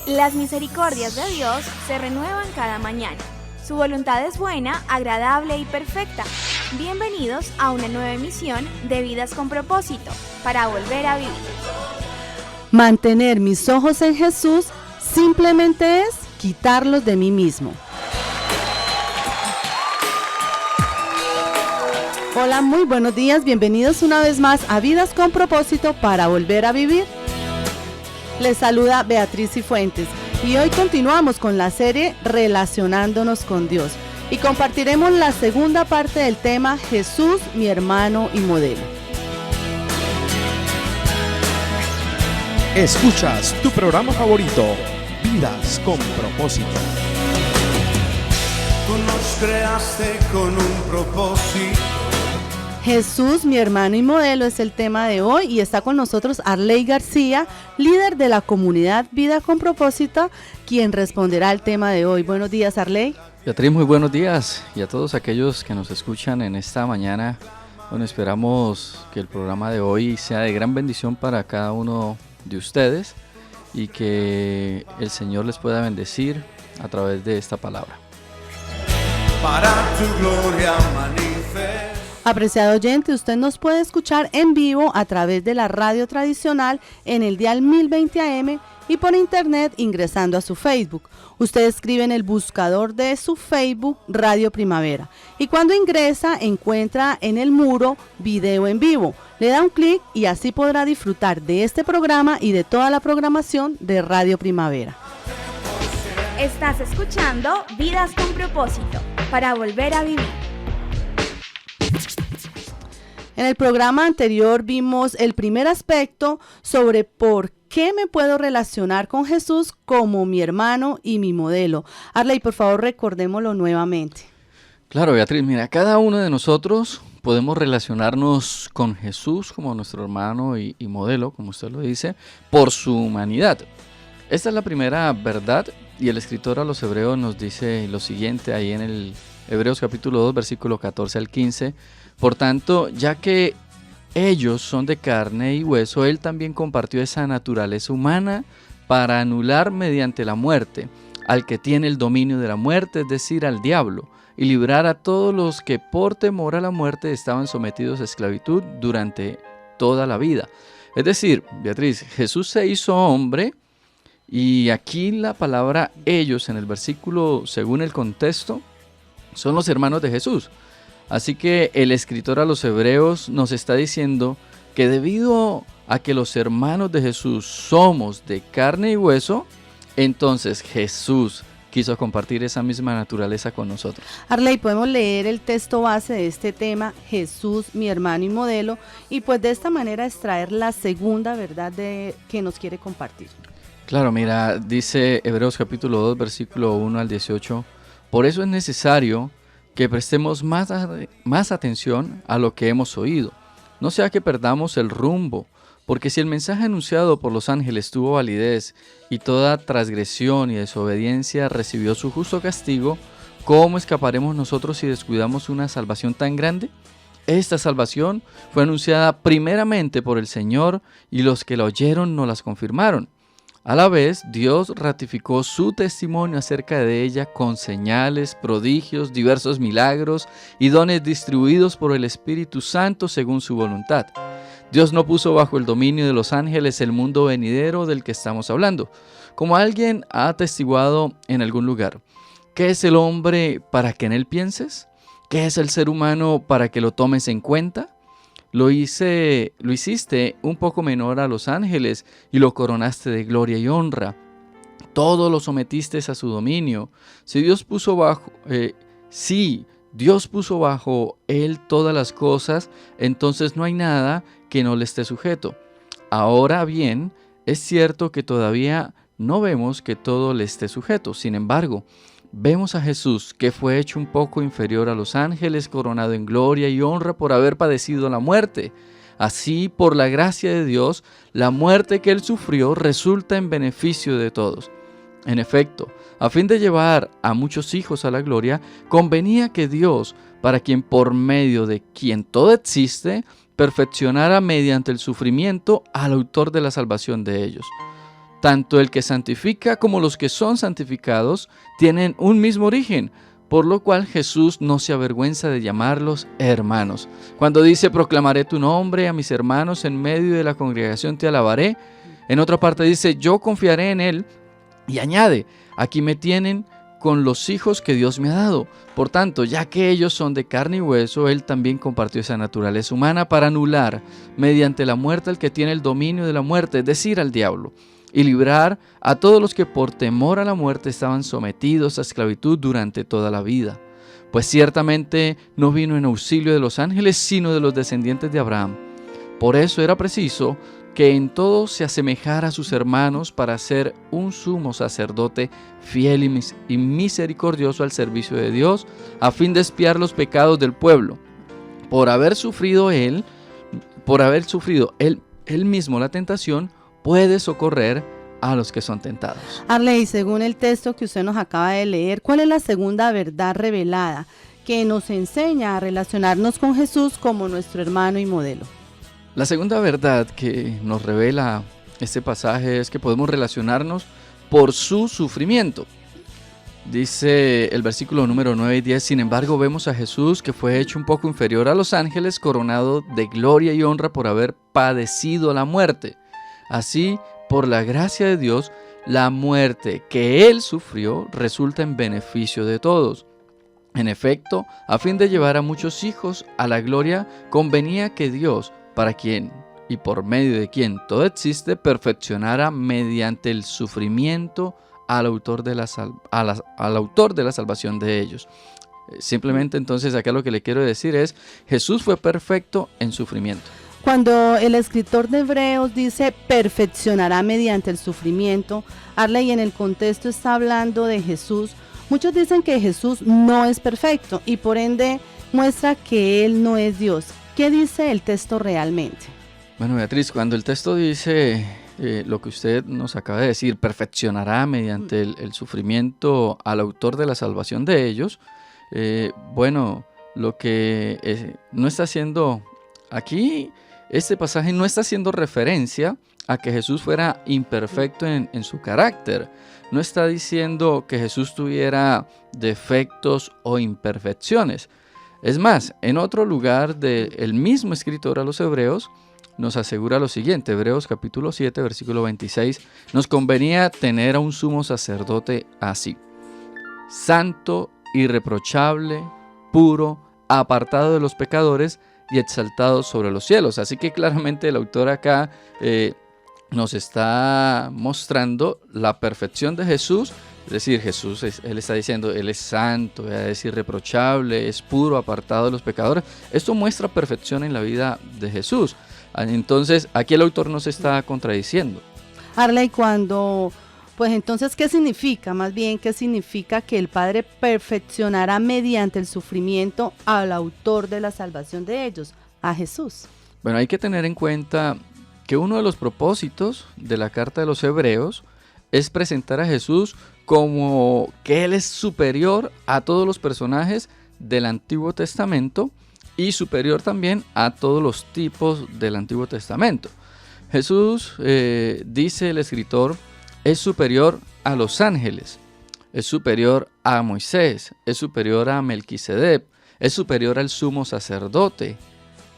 Las misericordias de Dios se renuevan cada mañana. Su voluntad es buena, agradable y perfecta. Bienvenidos a una nueva emisión de Vidas con Propósito, para volver a vivir. Mantener mis ojos en Jesús simplemente es quitarlos de mí mismo. Hola, muy buenos días, bienvenidos una vez más a Vidas con Propósito para volver a vivir. Les saluda Beatriz Cifuentes y hoy continuamos con la serie Relacionándonos con Dios y compartiremos la segunda parte del tema Jesús, mi hermano y modelo. Escuchas tu programa favorito, Vidas con Propósito. Tú nos creaste con un propósito. Jesús, mi hermano y modelo es el tema de hoy y está con nosotros Arley García, líder de la comunidad Vida con Propósito, quien responderá al tema de hoy. Buenos días, Arley. Beatriz, muy buenos días y a todos aquellos que nos escuchan en esta mañana. Bueno, esperamos que el programa de hoy sea de gran bendición para cada uno de ustedes y que el Señor les pueda bendecir a través de esta palabra. Para tu gloria manifestar. Apreciado oyente, usted nos puede escuchar en vivo a través de la radio tradicional en el dial 1020 AM y por internet ingresando a su Facebook. Usted escribe en el buscador de su Facebook Radio Primavera y cuando ingresa encuentra en el muro Video en Vivo. Le da un clic y así podrá disfrutar de este programa y de toda la programación de Radio Primavera. Estás escuchando Vidas con Propósito, para volver a vivir. En el programa anterior vimos el primer aspecto sobre por qué me puedo relacionar con Jesús como mi hermano y mi modelo. Arley, por favor, recordémoslo nuevamente. Claro, Beatriz, mira, cada uno de nosotros podemos relacionarnos con Jesús como nuestro hermano y modelo, como usted lo dice, por su humanidad. Esta es la primera verdad y el escritor a los Hebreos nos dice lo siguiente ahí en el Hebreos capítulo 2, versículo 14 al 15. Por tanto, ya que ellos son de carne y hueso, Él también compartió esa naturaleza humana para anular mediante la muerte al que tiene el dominio de la muerte, es decir, al diablo, y librar a todos los que por temor a la muerte estaban sometidos a esclavitud durante toda la vida. Es decir, Beatriz, Jesús se hizo hombre y aquí la palabra ellos en el versículo, según el contexto, son los hermanos de Jesús. Así que el escritor a los Hebreos nos está diciendo que debido a que los hermanos de Jesús somos de carne y hueso, entonces Jesús quiso compartir esa misma naturaleza con nosotros. Arley, podemos leer el texto base de este tema, Jesús, mi hermano y modelo, y pues de esta manera extraer la segunda verdad que nos quiere compartir. Claro, mira, dice Hebreos capítulo 2, versículo 1 al 18, por eso es necesario que prestemos más atención a lo que hemos oído, no sea que perdamos el rumbo, porque si el mensaje anunciado por los ángeles tuvo validez y toda transgresión y desobediencia recibió su justo castigo, ¿cómo escaparemos nosotros si descuidamos una salvación tan grande? Esta salvación fue anunciada primeramente por el Señor y los que la oyeron nos las confirmaron. A la vez, Dios ratificó su testimonio acerca de ella con señales, prodigios, diversos milagros y dones distribuidos por el Espíritu Santo según su voluntad. Dios no puso bajo el dominio de los ángeles el mundo venidero del que estamos hablando. Como alguien ha atestiguado en algún lugar, ¿qué es el hombre para que en él pienses? ¿Qué es el ser humano para que lo tomes en cuenta? Lo hiciste un poco menor a los ángeles y lo coronaste de gloria y honra. Todo lo sometiste a su dominio. Si Dios puso bajo él todas las cosas, entonces no hay nada que no le esté sujeto. Ahora bien, es cierto que todavía no vemos que todo le esté sujeto. Sin embargo, vemos a Jesús, que fue hecho un poco inferior a los ángeles, coronado en gloria y honra por haber padecido la muerte. Así, por la gracia de Dios, la muerte que Él sufrió resulta en beneficio de todos. En efecto, a fin de llevar a muchos hijos a la gloria, convenía que Dios, para quien por medio de quien todo existe, perfeccionara mediante el sufrimiento al autor de la salvación de ellos. Tanto el que santifica como los que son santificados tienen un mismo origen, por lo cual Jesús no se avergüenza de llamarlos hermanos. Cuando dice, proclamaré tu nombre a mis hermanos, en medio de la congregación te alabaré. En otra parte dice, yo confiaré en él. Y añade, aquí me tienen con los hijos que Dios me ha dado. Por tanto, ya que ellos son de carne y hueso, él también compartió esa naturaleza humana para anular mediante la muerte al que tiene el dominio de la muerte, es decir, al diablo, y librar a todos los que por temor a la muerte estaban sometidos a esclavitud durante toda la vida. Pues ciertamente no vino en auxilio de los ángeles, sino de los descendientes de Abraham. Por eso era preciso que en todo se asemejara a sus hermanos para ser un sumo sacerdote fiel y misericordioso al servicio de Dios, a fin de expiar los pecados del pueblo. Por haber sufrido él mismo la tentación, puede socorrer a los que son tentados. Arley, según el texto que usted nos acaba de leer, ¿cuál es la segunda verdad revelada que nos enseña a relacionarnos con Jesús como nuestro hermano y modelo? La segunda verdad que nos revela este pasaje es que podemos relacionarnos por su sufrimiento. Dice el versículo número 9 y 10, sin embargo vemos a Jesús que fue hecho un poco inferior a los ángeles, coronado de gloria y honra por haber padecido la muerte. Así, por la gracia de Dios, la muerte que él sufrió resulta en beneficio de todos. En efecto, a fin de llevar a muchos hijos a la gloria, convenía que Dios, para quien y por medio de quien todo existe, perfeccionara mediante el sufrimiento al autor de la salvación de ellos. Simplemente entonces acá lo que le quiero decir es, Jesús fue perfecto en sufrimiento. Cuando el escritor de Hebreos dice perfeccionará mediante el sufrimiento, Arley, en el contexto está hablando de Jesús. Muchos dicen que Jesús no es perfecto y por ende muestra que él no es Dios. ¿Qué dice el texto realmente? Bueno, Beatriz, cuando el texto dice lo que usted nos acaba de decir, perfeccionará mediante el sufrimiento al autor de la salvación de ellos, lo que no está haciendo aquí, este pasaje no está haciendo referencia a que Jesús fuera imperfecto en su carácter. No está diciendo que Jesús tuviera defectos o imperfecciones. Es más, en otro lugar del mismo escritor a los Hebreos, nos asegura lo siguiente, Hebreos capítulo 7, versículo 26, nos convenía tener a un sumo sacerdote así, santo, irreprochable, puro, apartado de los pecadores y exaltado sobre los cielos. Así que claramente el autor acá nos está mostrando la perfección de Jesús. Es decir, Jesús, él está diciendo, él es santo, es irreprochable, es puro, apartado de los pecadores. Esto muestra perfección en la vida de Jesús. Entonces, aquí el autor no se está contradiciendo. Arley, entonces, ¿qué significa? Más bien, ¿qué significa que el Padre perfeccionará mediante el sufrimiento al autor de la salvación de ellos, a Jesús? Bueno, hay que tener en cuenta que uno de los propósitos de la carta de los Hebreos es presentar a Jesús como que Él es superior a todos los personajes del Antiguo Testamento y superior también a todos los tipos del Antiguo Testamento. Jesús, dice el escritor, es superior a los ángeles, es superior a Moisés, es superior a Melquisedec, es superior al sumo sacerdote,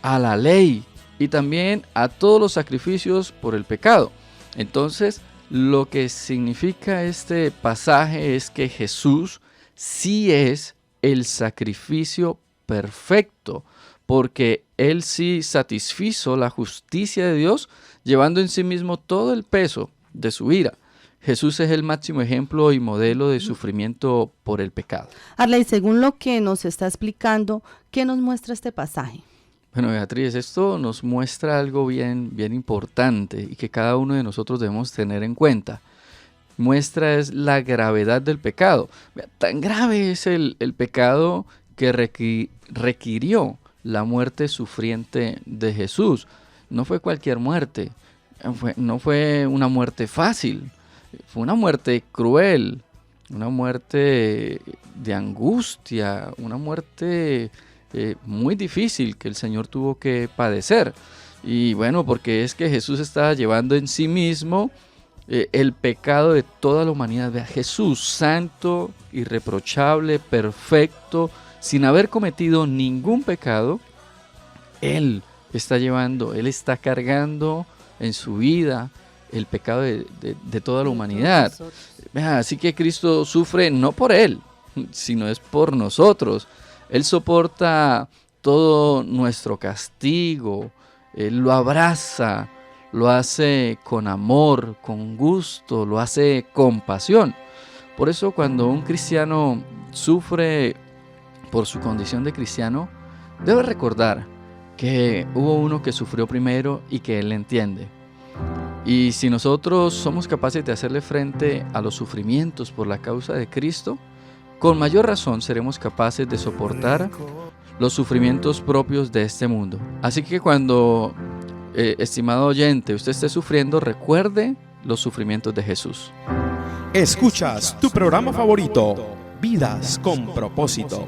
a la ley y también a todos los sacrificios por el pecado. Entonces, lo que significa este pasaje es que Jesús sí es el sacrificio perfecto, porque Él sí satisfizo la justicia de Dios, llevando en sí mismo todo el peso de su ira. Jesús es el máximo ejemplo y modelo de sufrimiento por el pecado. Arley, según lo que nos está explicando, ¿qué nos muestra este pasaje? Bueno, Beatriz, esto nos muestra algo bien importante y que cada uno de nosotros debemos tener en cuenta. Muestra es la gravedad del pecado. Tan grave es el pecado que requirió la muerte sufriente de Jesús. No fue cualquier muerte, no fue una muerte fácil, fue una muerte cruel, una muerte de angustia, una muerte muy difícil que el Señor tuvo que padecer. Y bueno, porque es que Jesús estaba llevando en sí mismo el pecado de toda la humanidad. Vea, Jesús, santo, irreprochable, perfecto, sin haber cometido ningún pecado, Él está cargando en su vida el pecado de toda la humanidad. Vea, así que Cristo sufre no por Él, sino es por nosotros. Él soporta todo nuestro castigo, Él lo abraza, lo hace con amor, con gusto, lo hace con pasión. Por eso cuando un cristiano sufre por su condición de cristiano, debe recordar que hubo uno que sufrió primero y que Él le entiende. Y si nosotros somos capaces de hacerle frente a los sufrimientos por la causa de Cristo, con mayor razón seremos capaces de soportar los sufrimientos propios de este mundo. Así que cuando, estimado oyente, usted esté sufriendo, recuerde los sufrimientos de Jesús. Escuchas tu programa favorito, Vidas con Propósito.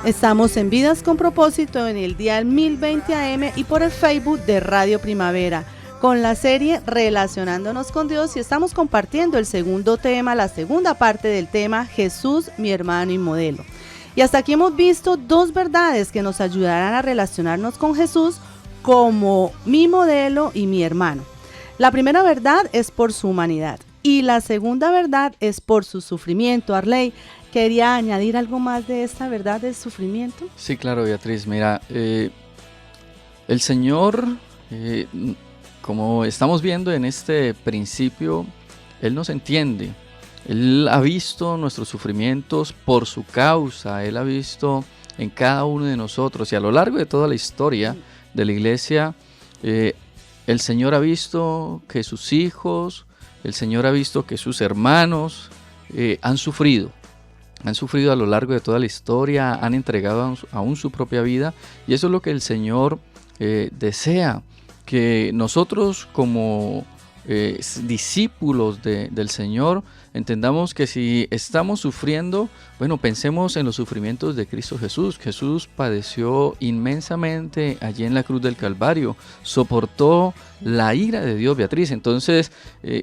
Estamos en Vidas con Propósito en el dial 1020 AM y por el Facebook de Radio Primavera, con la serie Relacionándonos con Dios, y estamos compartiendo el segundo tema, la segunda parte del tema Jesús, mi hermano y modelo. Y hasta aquí hemos visto dos verdades que nos ayudarán a relacionarnos con Jesús como mi modelo y mi hermano. La primera verdad es por su humanidad y la segunda verdad es por su sufrimiento. Arley, ¿quería añadir algo más de esta verdad del sufrimiento? Sí, claro, Beatriz. Mira, el Señor, como estamos viendo en este principio, Él nos entiende. Él ha visto nuestros sufrimientos por su causa, Él ha visto en cada uno de nosotros, y a lo largo de toda la historia de la iglesia, el Señor ha visto que sus hijos, el Señor ha visto que sus hermanos han sufrido a lo largo de toda la historia, han entregado aún su propia vida, y eso es lo que el Señor desea, que nosotros como discípulos del Señor entendamos que si estamos sufriendo, bueno, pensemos en los sufrimientos de Cristo Jesús. Jesús padeció inmensamente allí en la cruz del Calvario, soportó la ira de Dios, Beatriz. Entonces,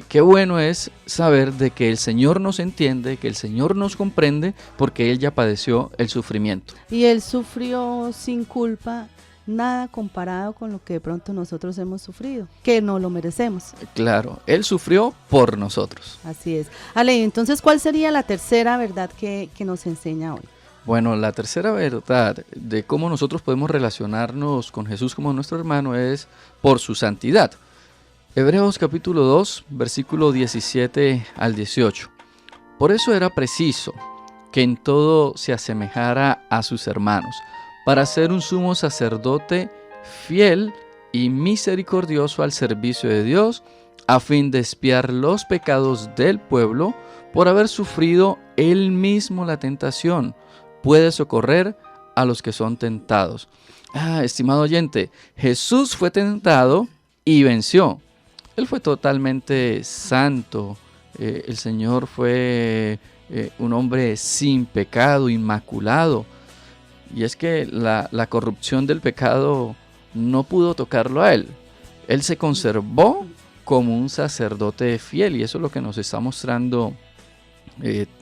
qué bueno es saber de que el Señor nos entiende, que el Señor nos comprende, porque Él ya padeció el sufrimiento. Y Él sufrió sin culpa, nada comparado con lo que de pronto nosotros hemos sufrido, que no lo merecemos. Claro, Él sufrió por nosotros. Así es. Ale, entonces, ¿cuál sería la tercera verdad que nos enseña hoy? Bueno, la tercera verdad de cómo nosotros podemos relacionarnos con Jesús como nuestro hermano es por su santidad. Hebreos capítulo 2, versículo 17 al 18. Por eso era preciso que en todo se asemejara a sus hermanos, para ser un sumo sacerdote fiel y misericordioso al servicio de Dios, a fin de expiar los pecados del pueblo, por haber sufrido él mismo la tentación, puede socorrer a los que son tentados. Estimado oyente, Jesús fue tentado y venció. Él fue totalmente santo. El Señor fue un hombre sin pecado, inmaculado. Y es que la corrupción del pecado no pudo tocarlo a Él. Él se conservó como un sacerdote fiel, y eso es lo que nos está mostrando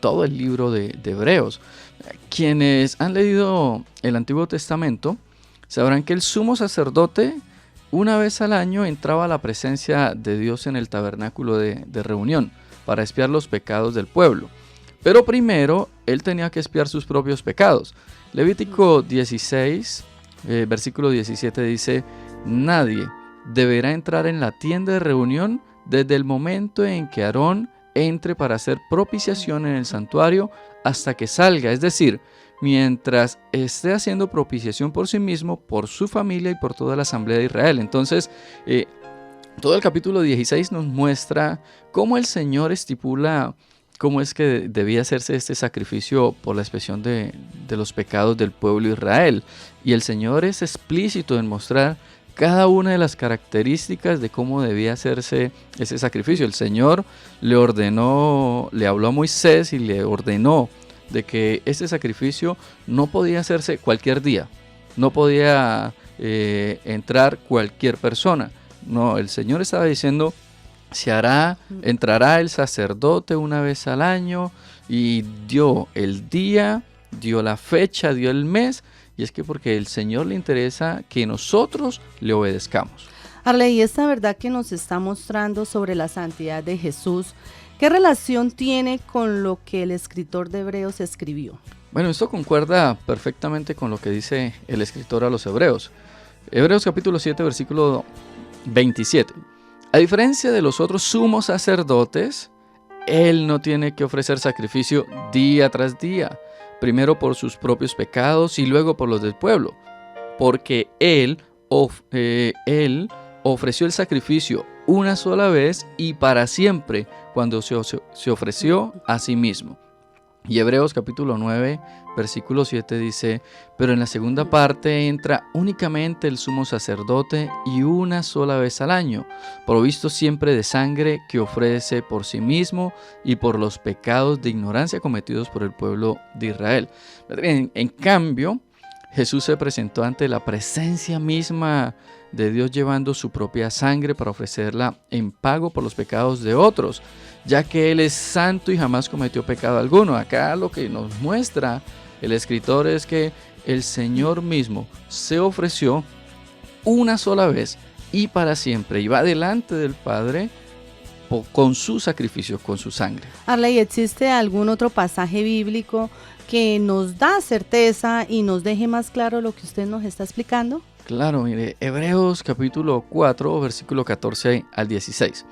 todo el libro de Hebreos. Quienes han leído el Antiguo Testamento sabrán que el sumo sacerdote una vez al año entraba a la presencia de Dios en el tabernáculo de reunión para expiar los pecados del pueblo. Pero primero él tenía que expiar sus propios pecados. Levítico 16, versículo 17 dice: nadie deberá entrar en la tienda de reunión desde el momento en que Aarón entre para hacer propiciación en el santuario hasta que salga, es decir, mientras esté haciendo propiciación por sí mismo, por su familia y por toda la asamblea de Israel. Entonces, todo el capítulo 16 nos muestra cómo el Señor estipula cómo es que debía hacerse este sacrificio por la expiación de los pecados del pueblo de Israel. Y el Señor es explícito en mostrar cada una de las características de cómo debía hacerse ese sacrificio. El Señor le habló a Moisés y le ordenó de que ese sacrificio no podía hacerse cualquier día, no podía entrar cualquier persona. No, el Señor estaba diciendo entrará el sacerdote una vez al año, y dio el día, dio la fecha, dio el mes, y es que porque el Señor le interesa que nosotros le obedezcamos. Arley, esta verdad que nos está mostrando sobre la santidad de Jesús, ¿qué relación tiene con lo que el escritor de Hebreos escribió? Bueno, esto concuerda perfectamente con lo que dice el escritor a los Hebreos. Hebreos capítulo 7, versículo 27. A diferencia de los otros sumos sacerdotes, Él no tiene que ofrecer sacrificio día tras día, primero por sus propios pecados y luego por los del pueblo, porque Él ofreció el sacrificio una sola vez y para siempre cuando se ofreció a sí mismo. Y Hebreos capítulo 9, versículo 7 dice: pero en la segunda parte entra únicamente el sumo sacerdote y una sola vez al año, provisto siempre de sangre, que ofrece por sí mismo y por los pecados de ignorancia cometidos por el pueblo de Israel. En cambio, Jesús se presentó ante la presencia misma de Dios llevando su propia sangre para ofrecerla en pago por los pecados de otros, ya que Él es santo y jamás cometió pecado alguno. Acá lo que nos muestra el escritor es que el Señor mismo se ofreció una sola vez y para siempre, y va delante del Padre con su sacrificio, con su sangre. Arley, ¿existe algún otro pasaje bíblico que nos da certeza y nos deje más claro lo que usted nos está explicando? Claro, mire, Hebreos capítulo 4, versículo 14 al 16.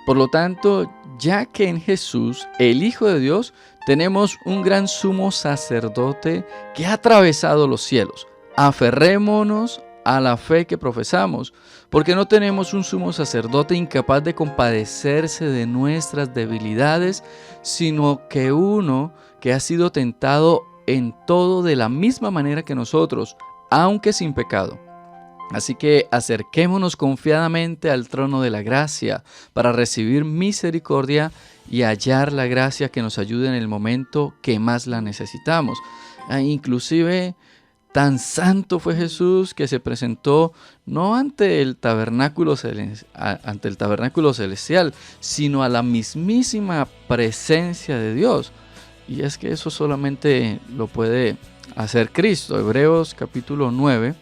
Por lo tanto, ya que en Jesús, el Hijo de Dios, tenemos un gran sumo sacerdote que ha atravesado los cielos, aferrémonos a la fe que profesamos, porque no tenemos un sumo sacerdote incapaz de compadecerse de nuestras debilidades, sino que uno que ha sido tentado en todo de la misma manera que nosotros, aunque sin pecado. Así que acerquémonos confiadamente al trono de la gracia para recibir misericordia y hallar la gracia que nos ayude en el momento que más la necesitamos. Inclusive tan santo fue Jesús que se presentó no ante el tabernáculo celestial, sino a la mismísima presencia de Dios. Y es que eso solamente lo puede hacer Cristo. Hebreos capítulo 9,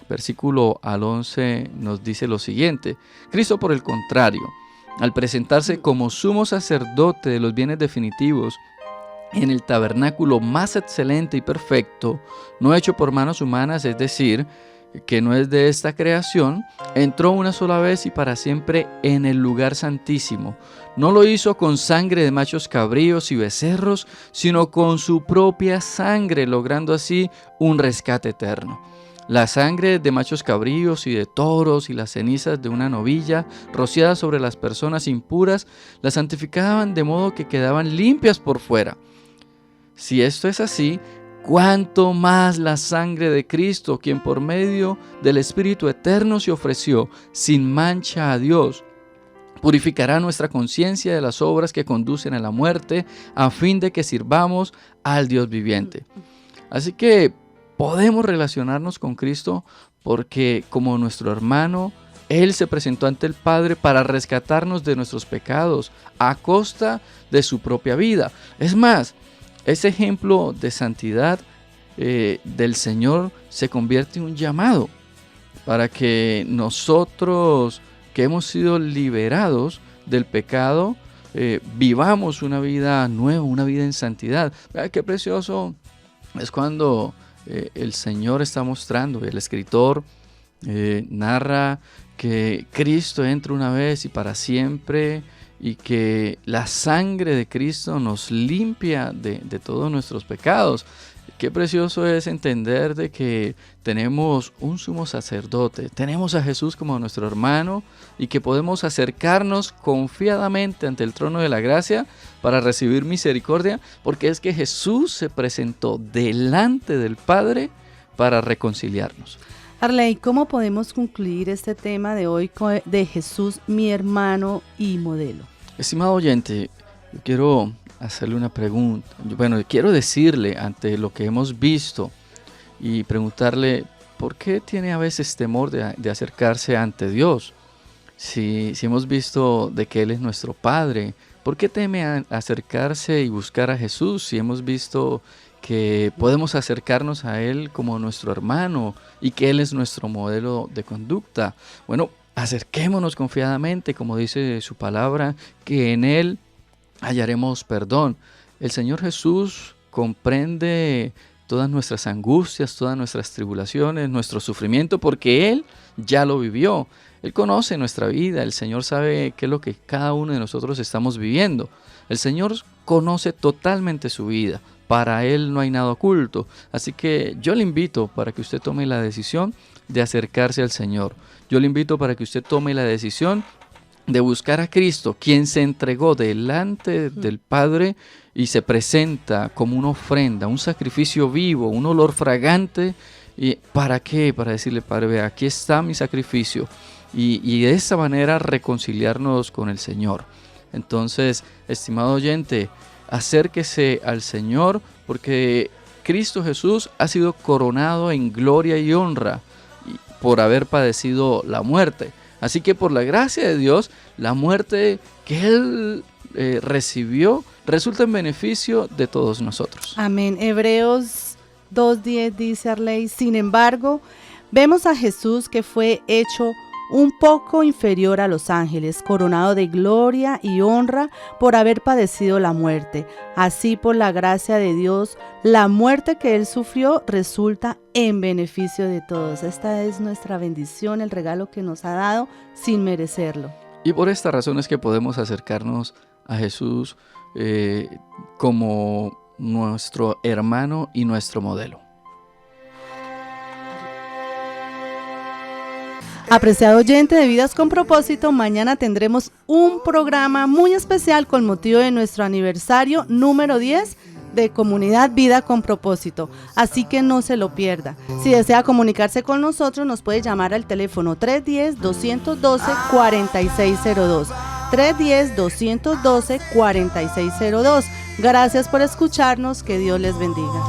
versículo al 11 nos dice lo siguiente: Cristo, por el contrario, al presentarse como sumo sacerdote de los bienes definitivos en el tabernáculo más excelente y perfecto, no hecho por manos humanas, es decir, que no es de esta creación, entró una sola vez y para siempre en el lugar santísimo. No lo hizo con sangre de machos cabríos y becerros, sino con su propia sangre, logrando así un rescate eterno. La sangre de machos cabríos y de toros y las cenizas de una novilla rociadas sobre las personas impuras las santificaban de modo que quedaban limpias por fuera. Si esto es así, ¿cuánto más la sangre de Cristo, quien por medio del Espíritu Eterno se ofreció sin mancha a Dios, purificará nuestra conciencia de las obras que conducen a la muerte, a fin de que sirvamos al Dios viviente? Así que podemos relacionarnos con Cristo porque, como nuestro hermano, Él se presentó ante el Padre para rescatarnos de nuestros pecados a costa de su propia vida. Es más, ese ejemplo de santidad del Señor se convierte en un llamado para que nosotros, que hemos sido liberados del pecado, vivamos una vida nueva, una vida en santidad. ¿Verdad? Qué precioso es cuando el Señor está mostrando, el escritor narra que Cristo entra una vez y para siempre, y que la sangre de Cristo nos limpia de todos nuestros pecados. Qué precioso es entender de que tenemos un sumo sacerdote, tenemos a Jesús como nuestro hermano y que podemos acercarnos confiadamente ante el trono de la gracia para recibir misericordia, porque es que Jesús se presentó delante del Padre para reconciliarnos. Arley, ¿cómo podemos concluir este tema de hoy de Jesús, mi hermano y modelo? Estimado oyente, yo quiero hacerle una pregunta. Quiero decirle ante lo que hemos visto y preguntarle por qué tiene a veces temor de acercarse ante Dios. si hemos visto de que Él es nuestro Padre, ¿por qué teme a acercarse y buscar a Jesús si hemos visto que podemos acercarnos a Él como nuestro hermano y que Él es nuestro modelo de conducta? Bueno, acerquémonos confiadamente, como dice su palabra, que en Él hallaremos perdón. El Señor Jesús comprende todas nuestras angustias, todas nuestras tribulaciones, nuestro sufrimiento, porque Él ya lo vivió. Él conoce nuestra vida, el Señor sabe qué es lo que cada uno de nosotros estamos viviendo. El Señor conoce totalmente su vida, para Él no hay nada oculto. Así que yo le invito para que usted tome la decisión de acercarse al Señor. Yo le invito para que usted tome la decisión de buscar a Cristo, quien se entregó delante del Padre y se presenta como una ofrenda, un sacrificio vivo, un olor fragante. ¿Y para qué? Para decirle, Padre, vea, aquí está mi sacrificio. Y de esa manera reconciliarnos con el Señor. Entonces, estimado oyente, acérquese al Señor, porque Cristo Jesús ha sido coronado en gloria y honra por haber padecido la muerte. Así que por la gracia de Dios, la muerte que Él recibió resulta en beneficio de todos nosotros. Amén. Hebreos 2:10 dice Arley: sin embargo, vemos a Jesús que fue hecho un poco inferior a los ángeles, coronado de gloria y honra por haber padecido la muerte. Así, por la gracia de Dios, la muerte que Él sufrió resulta en beneficio de todos. Esta es nuestra bendición, el regalo que nos ha dado sin merecerlo. Y por esta razón es que podemos acercarnos a Jesús como nuestro hermano y nuestro modelo. Apreciado oyente de Vidas con Propósito, mañana tendremos un programa muy especial con motivo de nuestro aniversario número 10 de Comunidad Vida con Propósito, así que no se lo pierda. Si desea comunicarse con nosotros, nos puede llamar al teléfono 310-212-4602, 310-212-4602. Gracias por escucharnos, que Dios les bendiga.